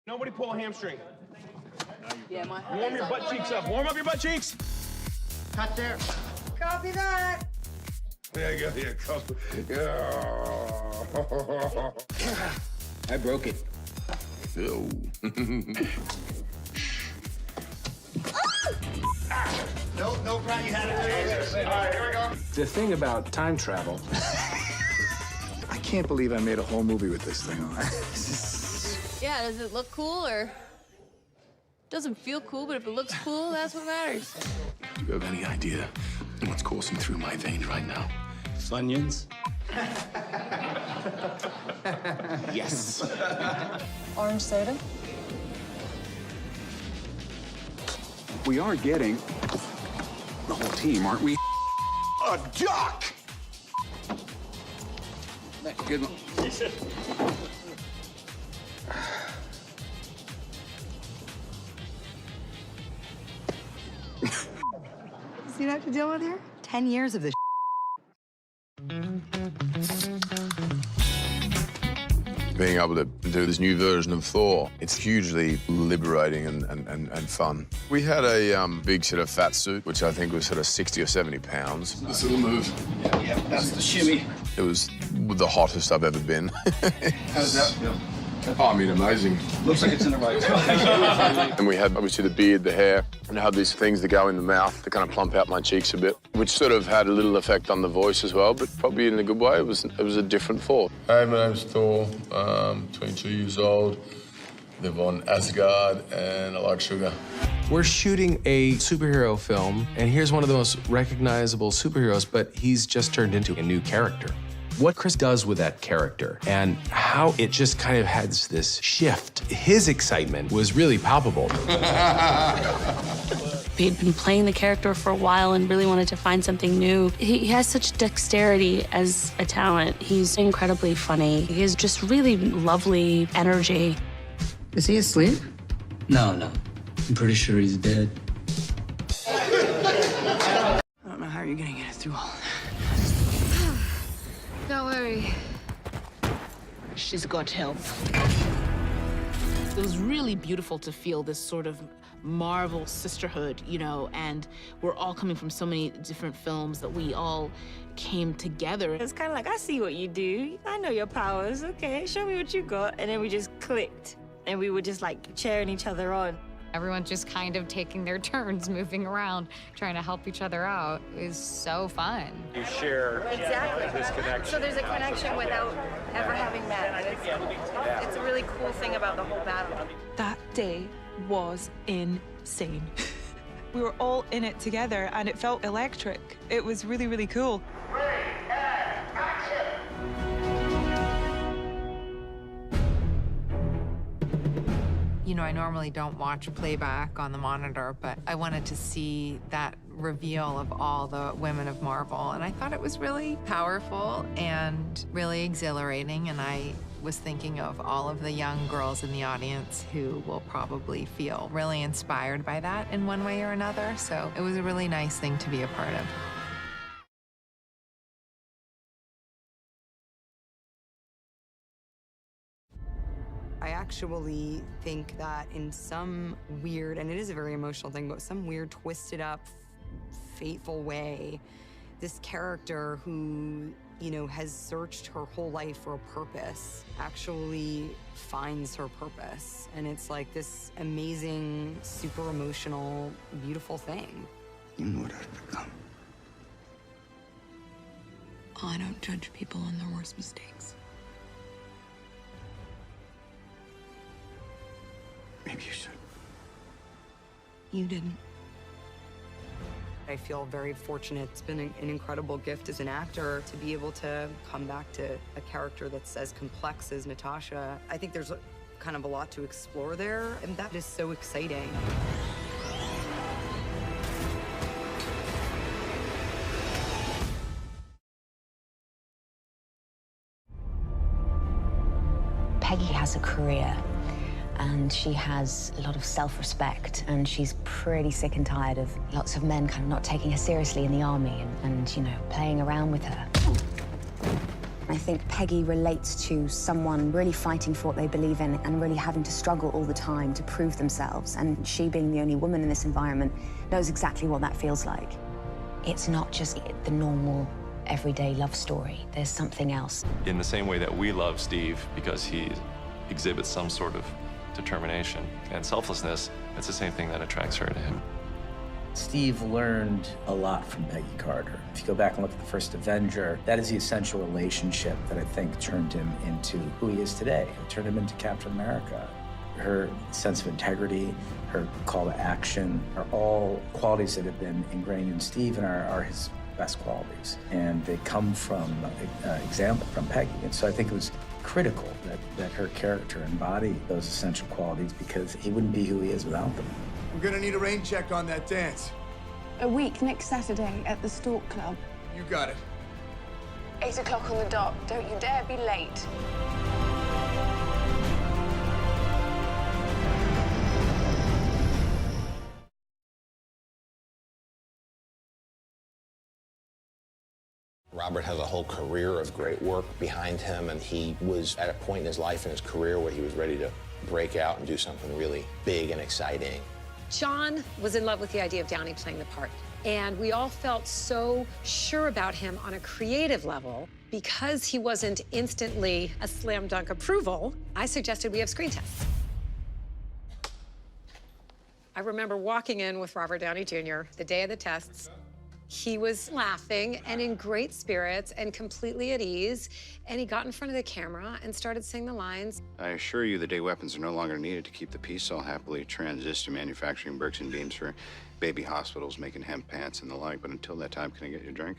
Nobody pull a hamstring. Yeah, Warm your butt cheeks up. Warm up your butt cheeks. Cut there. Copy that. There you go. Yeah, copy. Yeah. I broke it. Ew. No, Brian, you had it. All right, here we go. The thing about time travel, I can't believe I made a whole movie with this thing on. Yeah, does it look cool or doesn't feel cool, but if it looks cool, that's what matters. Do you have any idea what's coursing through my veins right now? Funyuns. Yes. Orange soda? We are getting the whole team, aren't we? A duck! Good one. See what I have to deal with here? 10 years of this. Being able to do this new version of Thor, it's hugely liberating and fun. We had a big sort of fat suit, which I think was sort of 60 or 70 pounds. This little move. Yeah, that's the shimmy. It was the hottest I've ever been. How does that feel? Oh, I mean, amazing. Looks like it's in the right spot. And we had, obviously, the beard, the hair, and I had these things that go in the mouth to kind of plump out my cheeks a bit, which sort of had a little effect on the voice as well, but probably in a good way. It was a different Thor. Hi, my name's Thor. 22 years old. Live on Asgard, and I like sugar. We're shooting a superhero film, and here's one of the most recognizable superheroes, but he's just turned into a new character. What Chris does with that character and how it just kind of has this shift. His excitement was really palpable. He'd been playing the character for a while and really wanted to find something new. He has such dexterity as a talent. He's incredibly funny. He has just really lovely energy. Is he asleep? No. I'm pretty sure he's dead. I don't know how you're gonna get it through all that. Don't worry. She's got help. It was really beautiful to feel this sort of Marvel sisterhood, you know, and we're all coming from so many different films that we all came together. It's kind of like, I see what you do. I know your powers. Okay, show me what you got. And then we just clicked, and we were just like cheering each other on. Everyone's just kind of taking their turns, moving around, trying to help each other out. It was so fun. You share this connection. So there's a connection without ever having met. It's a really cool thing about the whole battle. That day was insane. We were all in it together, and it felt electric. It was really, really cool. You know, I normally don't watch playback on the monitor, but I wanted to see that reveal of all the women of Marvel, and I thought it was really powerful and really exhilarating, and I was thinking of all of the young girls in the audience who will probably feel really inspired by that in one way or another, so it was a really nice thing to be a part of. I actually think that in some weird, and it is a very emotional thing, but some weird, twisted up, fateful way, this character who, you know, has searched her whole life for a purpose actually finds her purpose. And it's like this amazing, super emotional, beautiful thing. You know what I've become. I don't judge people on their worst mistakes. Maybe you should. You didn't. I feel very fortunate. It's been an incredible gift as an actor to be able to come back to a character that's as complex as Natasha. I think there's kind of a lot to explore there, and that is so exciting. Peggy has a career, and she has a lot of self-respect, and she's pretty sick and tired of lots of men kind of not taking her seriously in the army and you know, playing around with her. I think Peggy relates to someone really fighting for what they believe in and really having to struggle all the time to prove themselves. And she, being the only woman in this environment, knows exactly what that feels like. It's not just the normal, everyday love story. There's something else. In the same way that we love Steve because he exhibits some sort of determination and selflessness, it's the same thing that attracts her to him. Steve learned a lot from Peggy Carter. If you go back and look at the first Avenger, that is the essential relationship that I think turned him into who he is today. It turned him into Captain America. Her sense of integrity, her call to action are all qualities that have been ingrained in Steve and are his best qualities. And they come from example from Peggy. And so I think it was critical that her character embodied those essential qualities because he wouldn't be who he is without them. We're gonna need a rain check on that dance. A week next Saturday at the Stork Club. You got it. 8 o'clock on the dot. Don't you dare be late. Robert has a whole career of great work behind him, and he was at a point in his life and his career where he was ready to break out and do something really big and exciting. John was in love with the idea of Downey playing the part, and we all felt so sure about him on a creative level. Because he wasn't instantly a slam dunk approval, I suggested we have screen tests. I remember walking in with Robert Downey Jr. the day of the tests. He was laughing and in great spirits and completely at ease, and he got in front of the camera and started saying the lines. I assure you the day weapons are no longer needed to keep the peace all happily transist to manufacturing bricks and beams for baby hospitals, making hemp pants and the like, but until that time, can I get you a drink?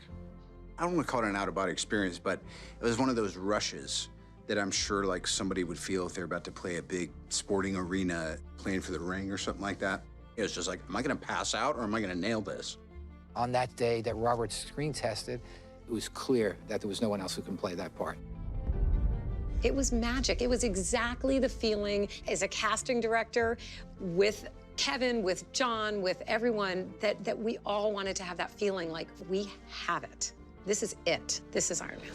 I don't want to call it an out-of-body experience, but it was one of those rushes that I'm sure like somebody would feel if they're about to play a big sporting arena, playing for the ring or something like that. It was just like, am I gonna pass out or am I gonna nail this? On that day that Robert screen tested, it was clear that there was no one else who can play that part. It was magic. It was exactly the feeling as a casting director with Kevin, with John, with everyone, that we all wanted to have that feeling like we have it. This is it. This is Iron Man.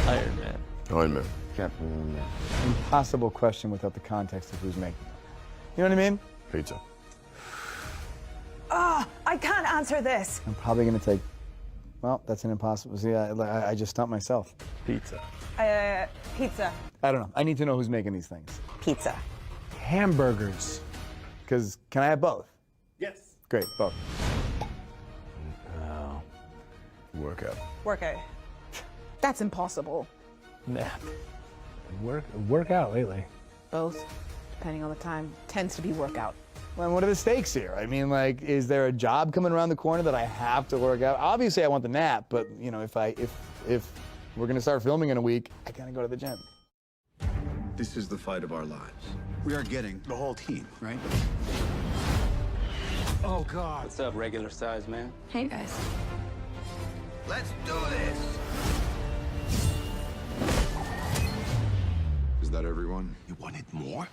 Iron Man. Iron Man. Captain America. Impossible question without the context of who's making it. You know what I mean? Pizza. I can't answer this. I'm probably gonna take, well, that's an impossible, see, I just stumped myself. Pizza. Pizza. I don't know, I need to know who's making these things. Pizza. Hamburgers. Because, can I have both? Yes. Great, both. Workout. Workout. That's impossible. Nap. Workout lately. Both, depending on the time, tends to be workout. Well, what are the stakes here? I mean, like, is there a job coming around the corner that I have to work out? Obviously, I want the nap, but you know, if we're gonna start filming in a week, I gotta go to the gym. This is the fight of our lives. We are getting the whole team, right? Oh God. What's up, regular size man? Hey guys. Let's do this. Is that everyone? You wanted more?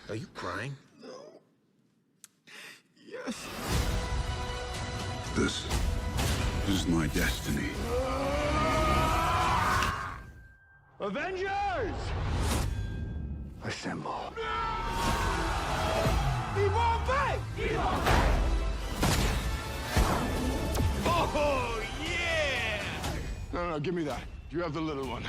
Are you crying? No. Yes. This is my destiny. Avengers! Assemble. Oh, yeah! No, give me that. You have the little one.